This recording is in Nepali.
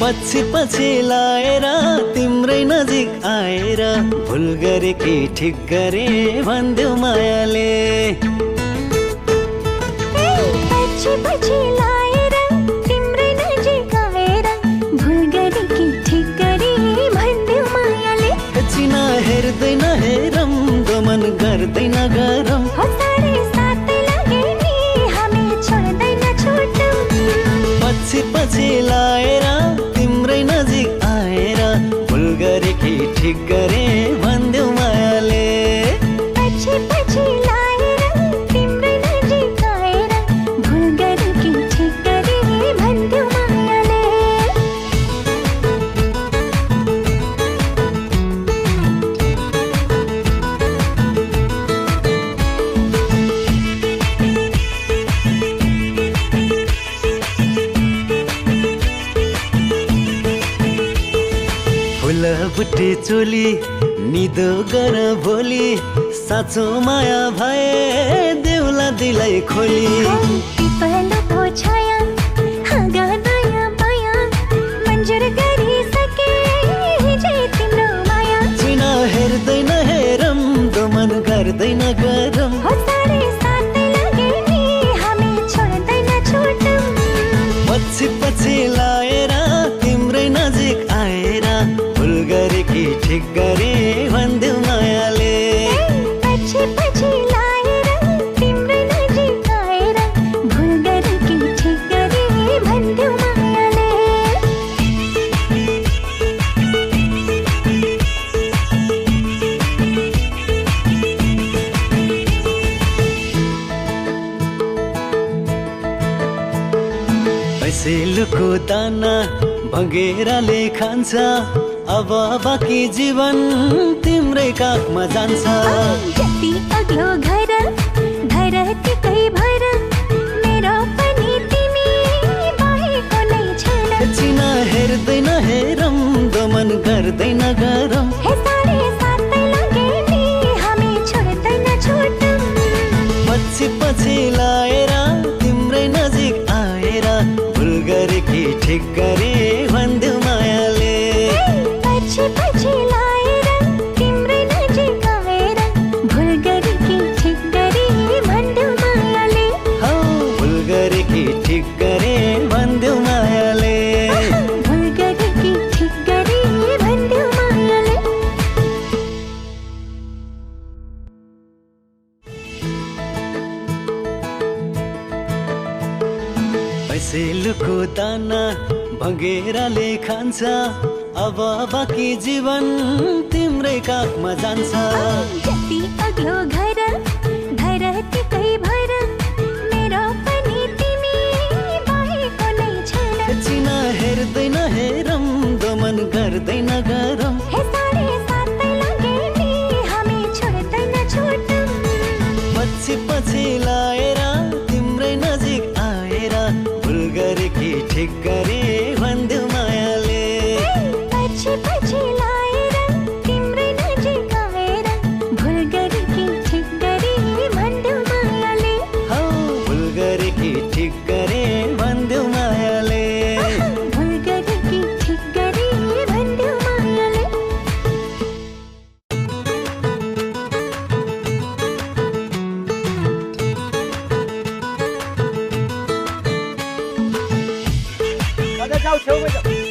पछि पछि लाएर तिम्रै नजिक आएर भुल गरे कि ठिक गरे भन्देऊ मायाले। पछि पछि लाएर तिम्रै नजिक आएर भुल गरे कि ठिक गरे भन्देऊ मायाले। चिना हेर्दैन हेरम गमन गर्दैन गरम साढे सातै लागे नि हामी छोड्दैन छुटौँ। पछि पछि लाएर तिम्रै नजिक आएर भुल गरे कि ठिक गरे भन्देऊ मायाले। पछि पछि लाएर तिम्रै नजिक आएर भुल गरे कि ठिक गरे भन्देऊ मायाले। फुलबुट्टी चोली निदो गर भोलि साँचो माया भए देउला दिलाई खोली। पिपलको छाया हाँगा नयाँ माया मन्जुर गरिसके हिजै तिम्रो माया। चिना हेर्दैन हेरम गमन गर्दैन गरम साढे सातै लागे नि हामी छोड्दैन छुटौँ। पछि पछि लाएर तिम्रै नजिक आएर भुल गरे कि ठिक गरे भन्देऊ मायाले। पछि पछि लाएर तिम्रै नजिक आएर भुल गरे कि ठिक गरे भन्देऊ मायाले। पैसेलुको दाना भँगेराले खान्छ अब बाँकी जीवन तिम्रै काखमा जान्छ। जति अग्लो घर धरतीकै भर मेरो पनि तिमी बाहेको नै छैन। चिना हेर्दैन हेरम गमन गर्दैन गरम साढे सातै लागे नि हामी छोड्दैन छुटौँ। पछि पछि लाएर तिम्रै नजिक आएर भुल गरे कि ठिक गरे भन्देऊ मायाले। पछि पछि लाएर तिम्रै नजिक आएर भुल गरे कि ठिक गरे भन्देऊ मायाले। हौ भुल गरे कि ठिक गरे भन्देऊ मायाले। भुल गरे कि ठिक गरे भन्देऊ मायाले। पैसेलुको दाना भँगेराले खान्छ अब बाँकी जीवन तिम्रै काखमा जान्छ। जति अग्लो घर धरतीकै भर मेरो पनि तिमी बाहेको नै छैन। चिना हेर्दैन हेरम गमन गर्दैन गरम साढे सातै लागे नि हामी छोड्दैन छुटौँ। पछि पछि लाएर तिम्रै नजिक आएर भुल गरे कि ठिक गरे भन्देऊ मायाले। पछि पछि लाएर तिम्रै नजिक आएर भुल गरे कि ठिक गरे भन्देऊ मायाले। हौ भुल गरे कि ठिक गरे भन्देऊ मायाले। भुल गरे कि ठिक गरे भन्देऊ मायाले। जाऊ छेउमै जाऊ।